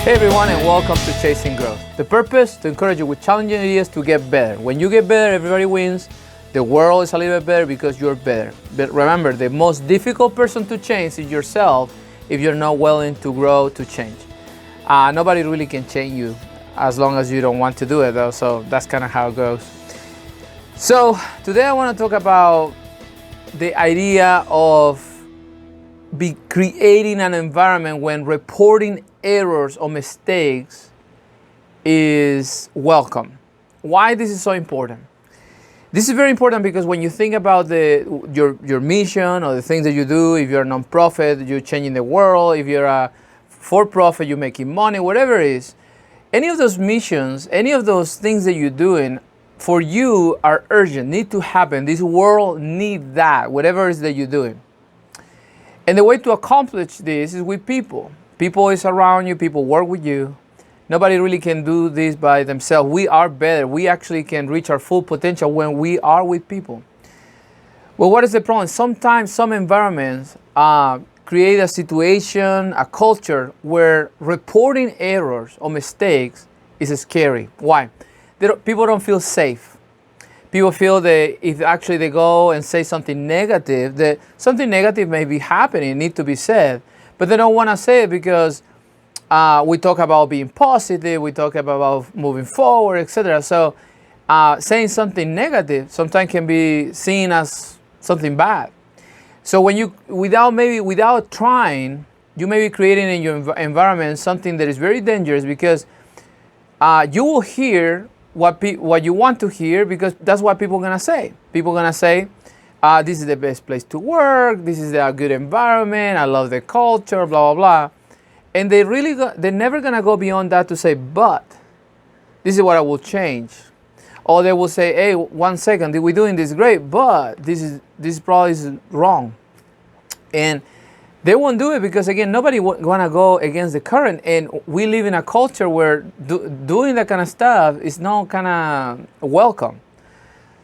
Hey everyone, and welcome to Chasing Growth. The purpose, to encourage you with challenging ideas to get better. When you get better, everybody wins. The world is a little bit better because you're better. But remember, the most difficult person to change is yourself if you're not willing to grow, to change. Nobody really can change you as long as you don't want to do it though, so that's kind of how it goes. So today I want to talk about the idea of creating an environment when reporting errors or mistakes is welcome. Why this is so important? This is very important because when you think about your mission or the things that you do, if you're a nonprofit, you're changing the world, if you're a for-profit, you're making money, whatever it is, any of those missions, any of those things that you're doing, for you are urgent, need to happen. This world needs that, whatever it is that you're doing. And the way to accomplish this is with people. People is around you, people work with you. Nobody really can do this by themselves. We are better. We actually can reach our full potential when we are with people. Well, what is the problem? Sometimes some environments create a situation, a culture where reporting errors or mistakes is scary. Why? People don't feel safe. People feel that if actually they go and say something negative, that something negative may be happening, need to be said, but they don't want to say it because we talk about being positive, we talk about moving forward, etc. So saying something negative sometimes can be seen as something bad. So when you, without trying, you may be creating in your environment something that is very dangerous because you will hear what you want to hear because that's what people are going to say. People are going to say, this is the best place to work, this is a good environment, I love the culture, blah, blah, blah. And they're never going to go beyond that to say, but this is what I will change. Or they will say, hey, 1 second, we're doing this great, but this probably is wrong. And they won't do it because, again, nobody want to go against the current. And we live in a culture where doing that kind of stuff is not kind of welcome.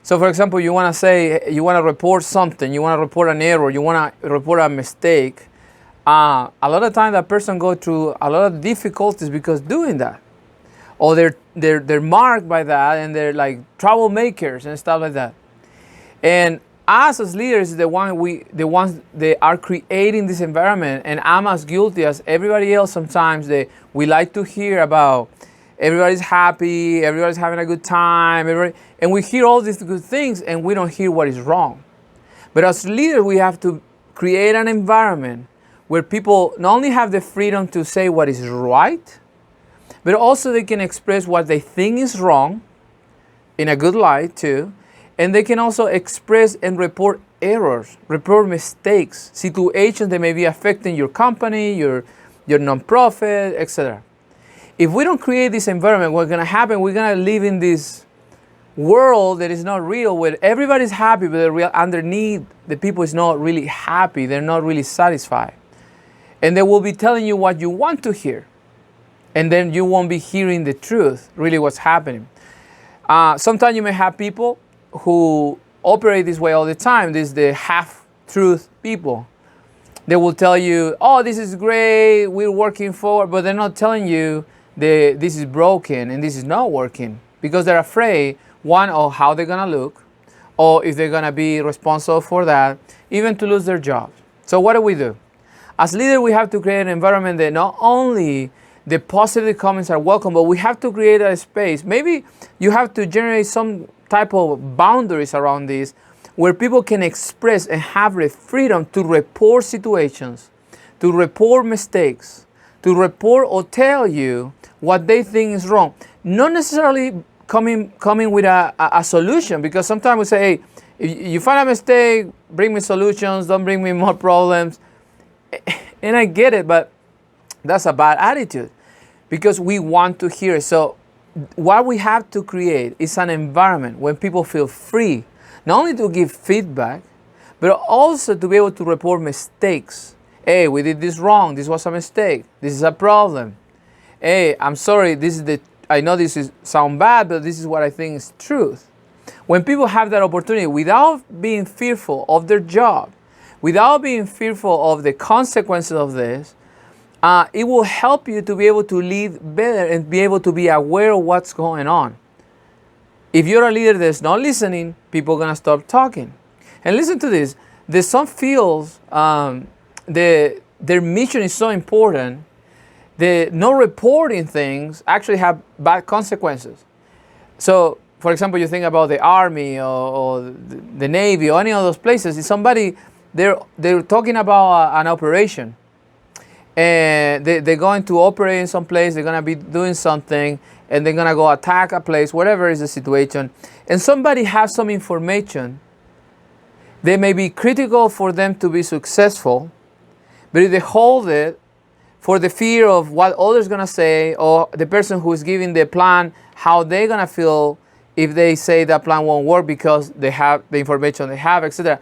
So, for example, you want to report something, you want to report an error, you want to report a mistake. A lot of times that person go through a lot of difficulties because doing that. Or they're marked by that and they're like troublemakers and stuff like that. And us as leaders, the ones that are creating this environment, and I'm as guilty as everybody else sometimes, that we like to hear about everybody's happy, everybody's having a good time, and we hear all these good things and we don't hear what is wrong. But as leaders, we have to create an environment where people not only have the freedom to say what is right, but also they can express what they think is wrong in a good light too. And they can also express and report errors, report mistakes, situations that may be affecting your company, your nonprofit, etc. If we don't create this environment, what's going to happen, we're going to live in this world that is not real, where everybody's happy, but underneath, the people is not really happy. They're not really satisfied. And they will be telling you what you want to hear. And then you won't be hearing the truth, really what's happening. Sometimes you may have people who operate this way all the time. This is the half-truth people. They will tell you, oh, this is great, we're working forward, but they're not telling you that this is broken and this is not working because they're afraid, one, of how they're going to look, or if they're going to be responsible for that, even to lose their job. So what do? As leaders, we have to create an environment that not only the positive comments are welcome, but we have to create a space. Maybe you have to generate some type of boundaries around this where people can express and have the freedom to report situations, to report mistakes, to report or tell you what they think is wrong. Not necessarily coming with a solution, because sometimes we say, hey, if you find a mistake, bring me solutions, don't bring me more problems. And I get it, but that's a bad attitude because we want to hear. So what we have to create is an environment when people feel free, not only to give feedback, but also to be able to report mistakes. Hey, we did this wrong. This was a mistake. This is a problem. Hey, I'm sorry. I know this sound bad, but this is what I think is truth. When people have that opportunity without being fearful of their job, without being fearful of the consequences of this, it will help you to be able to lead better and be able to be aware of what's going on. If you're a leader that's not listening, people are going to stop talking. And listen to this. There's some fields, their mission is so important, the no reporting things actually have bad consequences. So, for example, you think about the Army or the Navy or any of those places. If somebody, they're talking about an operation, and they're going to operate in some place, they're going to be doing something, and they're going to go attack a place, whatever is the situation, and somebody has some information, they may be critical for them to be successful, but if they hold it for the fear of what others are going to say, or the person who is giving the plan, how they're going to feel if they say that plan won't work because they have the information they have, etc.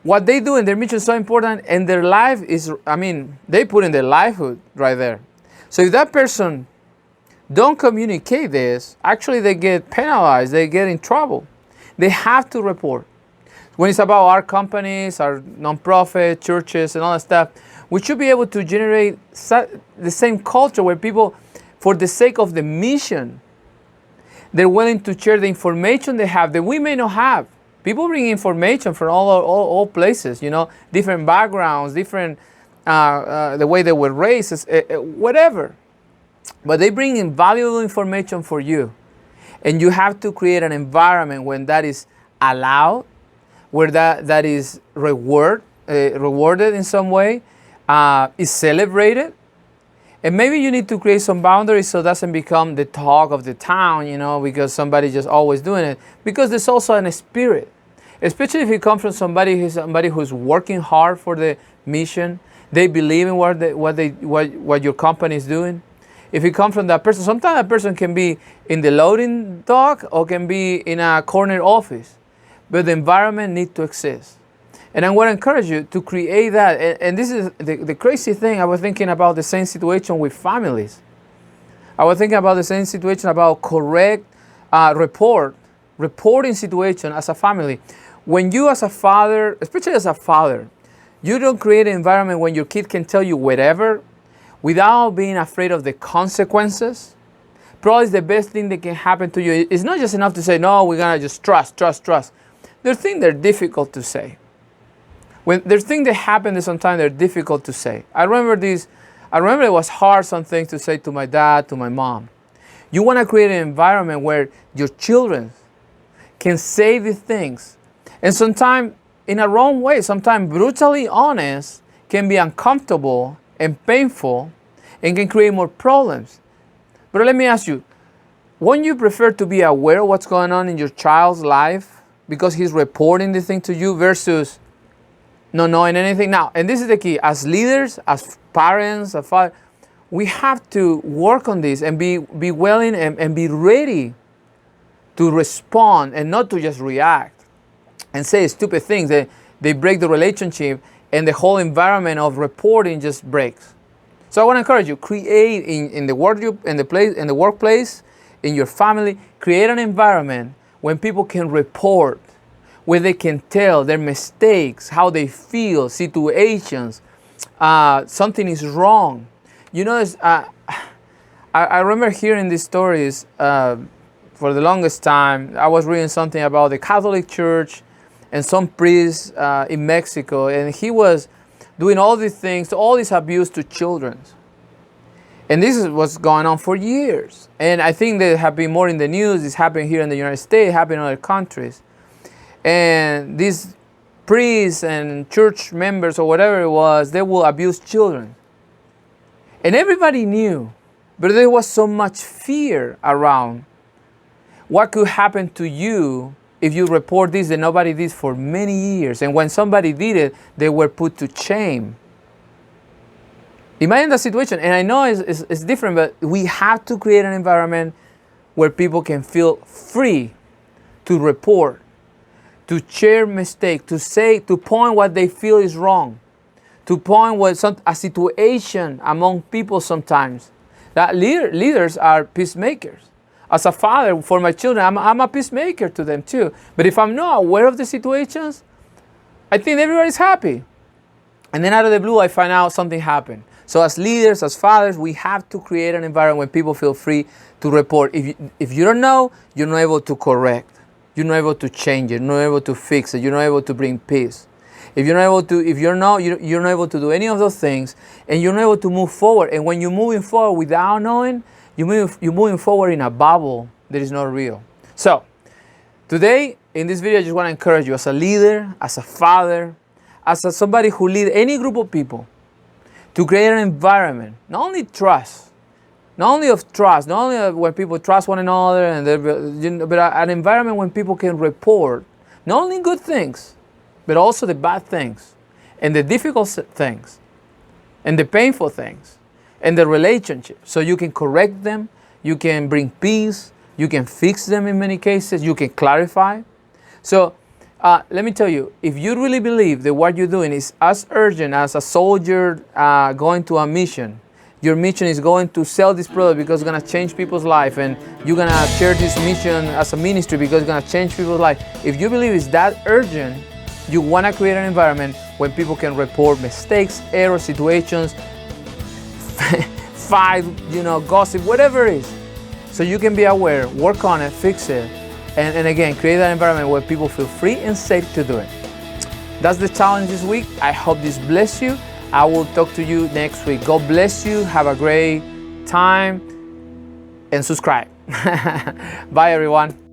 What they do in their mission is so important, and their life is, they put in their livelihood right there. So if that person don't communicate this, actually they get penalized, they get in trouble. They have to report. When it's about our companies, our nonprofit, churches, and all that stuff, we should be able to generate the same culture where people, for the sake of the mission, they're willing to share the information they have that we may not have. People bring information from all places, different backgrounds, different, the way they were raised, whatever. But they bring in valuable information for you. And you have to create an environment when that is allowed, where that is rewarded in some way, is celebrated. And maybe you need to create some boundaries so it doesn't become the talk of the town, because somebody's just always doing it. Because there's also a spirit. Especially if it comes from somebody who's working hard for the mission, they believe in what your company is doing. If it comes from that person, sometimes that person can be in the loading dock or can be in a corner office, but the environment needs to exist. And I want to encourage you to create that. And this is the crazy thing. I was thinking about the same situation with families. I was thinking about the same situation about correct reporting situation as a family. When you as a father, especially as a father, you don't create an environment when your kid can tell you whatever without being afraid of the consequences, probably the best thing that can happen to you. It's not just enough to say, no, we're going to just trust. There's things that are difficult to say. When there's things that happen that sometimes they're difficult to say. I remember it was hard, some things to say to my dad, to my mom. You want to create an environment where your children can say these things. And sometimes in a wrong way, sometimes brutally honest can be uncomfortable and painful and can create more problems. But let me ask you, wouldn't you prefer to be aware of what's going on in your child's life because he's reporting the thing to you versus not knowing anything? Now, and this is the key, as leaders, as parents, as fathers, we have to work on this and be willing and be ready to respond and not to just react and say stupid things. They break the relationship and the whole environment of reporting just breaks. So I want to encourage you, create in the workplace, in your family, create an environment when people can report, where they can tell their mistakes, how they feel, situations, something is wrong. I remember hearing these stories for the longest time. I was reading something about the Catholic Church and some priest in Mexico, and he was doing all these things, all this abuse to children. And this is what's going on for years. And I think they have been more in the news. It's happening here in the United States, happening in other countries. And these priests and church members or whatever it was, they will abuse children. And everybody knew, but there was so much fear around what could happen to you if you report this that nobody did for many years. And when somebody did it, they were put to shame. Imagine the situation, and I know it's different, but we have to create an environment where people can feel free to report, to share mistakes, to point what they feel is wrong, to point a situation among people sometimes. That leaders are peacemakers. As a father, for my children, I'm a peacemaker to them too. But if I'm not aware of the situations, I think everybody's happy. And then out of the blue, I find out something happened. So as leaders, as fathers, we have to create an environment where people feel free to report. If you don't know, you're not able to correct. You're not able to change it. You're not able to fix it. You're not able to bring peace. If you're not able to do any of those things, and you're not able to move forward. And when you're moving forward without knowing, you're moving forward in a bubble that is not real. So today, in this video, I just want to encourage you as a leader, as a father, as somebody who leads any group of people, to create an environment, not only when people trust one another, but an environment when people can report not only good things, but also the bad things, and the difficult things, and the painful things, and the relationships. So you can correct them, you can bring peace, you can fix them in many cases, you can clarify. So let me tell you, if you really believe that what you're doing is as urgent as a soldier going to a mission, your mission is going to sell this product because it's going to change people's life, and you're going to share this mission as a ministry because it's going to change people's life. If you believe it's that urgent, you want to create an environment where people can report mistakes, errors, situations, fight, gossip, whatever it is. So you can be aware, work on it, fix it, and again, create that environment where people feel free and safe to do it. That's the challenge this week. I hope this bless you. I will talk to you next week. God bless you. Have a great time and subscribe. Bye, everyone.